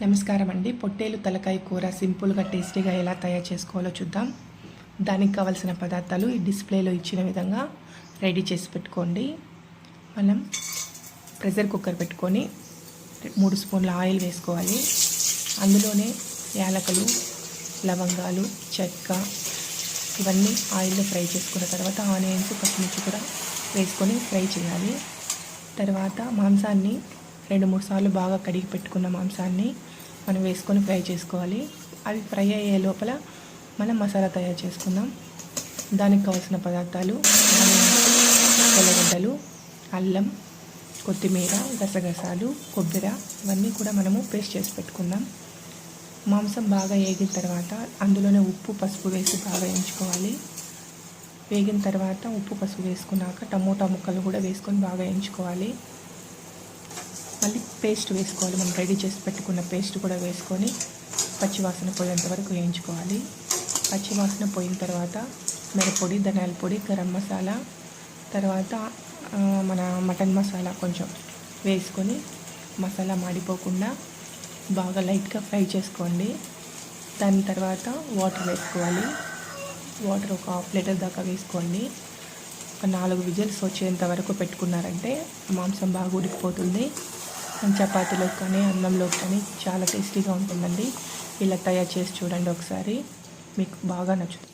నమస్కారం అండి. పొట్టేలు తలకాయ కూర సింపుల్గా టేస్టీగా ఎలా తయారు చేసుకోవాలో చూద్దాం. దానికి కావాల్సిన పదార్థాలు ఈ డిస్ప్లేలో ఇచ్చిన విధంగా రెడీ చేసి పెట్టుకోండి. మనం ప్రెషర్ కుక్కర్ పెట్టుకొని 3 స్పూన్ల ఆయిల్ వేసుకోవాలి. అందులోనే యాలకులు, లవంగాలు, చెక్క ఇవన్నీ ఆయిల్లో ఫ్రై చేసుకున్న తర్వాత ఆనియన్స్, పచ్చిమిర్చి కూడా వేసుకొని ఫ్రై చేయాలి. తర్వాత మాంసాన్ని 2-3 సార్లు బాగా కడిగి పెట్టుకున్న మాంసాన్ని మనం వేసుకొని ఫ్రై చేసుకోవాలి. అవి ఫ్రై అయ్యే లోపల మనం మసాలా తయారు చేసుకుందాం. దానికి కావాల్సిన పదార్థాలు తెల్లగడ్డలు, అల్లం, కొత్తిమీర, గసగసాలు, కొబ్బరి ఇవన్నీ కూడా మనము పేస్ట్ చేసి పెట్టుకుందాం. మాంసం బాగా వేగిన తర్వాత అందులోనే ఉప్పు, పసుపు వేసి బాగా వేయించుకోవాలి. వేగిన తర్వాత ఉప్పు, పసుపు వేసుకున్నాక టమోటా ముక్కలు కూడా వేసుకొని బాగా వేయించుకోవాలి. మళ్ళీ పేస్ట్ వేసుకోవాలి. మనం రెడీ చేసి పెట్టుకున్న పేస్ట్ కూడా వేసుకొని పచ్చివాసన పోయేంత వరకు వేయించుకోవాలి. పచ్చివాసన పోయిన తర్వాత మిరప్పొడి, ధనియాల పొడి, గరం మసాలా, తర్వాత మన మటన్ మసాలా కొంచెం వేసుకొని మసాలా మాడిపోకుండా బాగా లైట్గా ఫ్రై చేసుకోండి. దాని తర్వాత వాటర్ వేసుకోవాలి. వాటర్ ఒక 1/2 లీటర్ దాకా వేసుకోండి. ఒక 4 విజిల్స్ వచ్చేంత వరకు పెట్టుకున్నారంటే మాంసం బాగా ఉడికిపోతుంది. చపాతీలోకి కానీ అన్నంలోకి కానీ చాలా టేస్టీగా ఉంటుందండి. ఇలా తయారు చేసి చూడండి ఒకసారి, మీకు బాగా నచ్చుతుంది.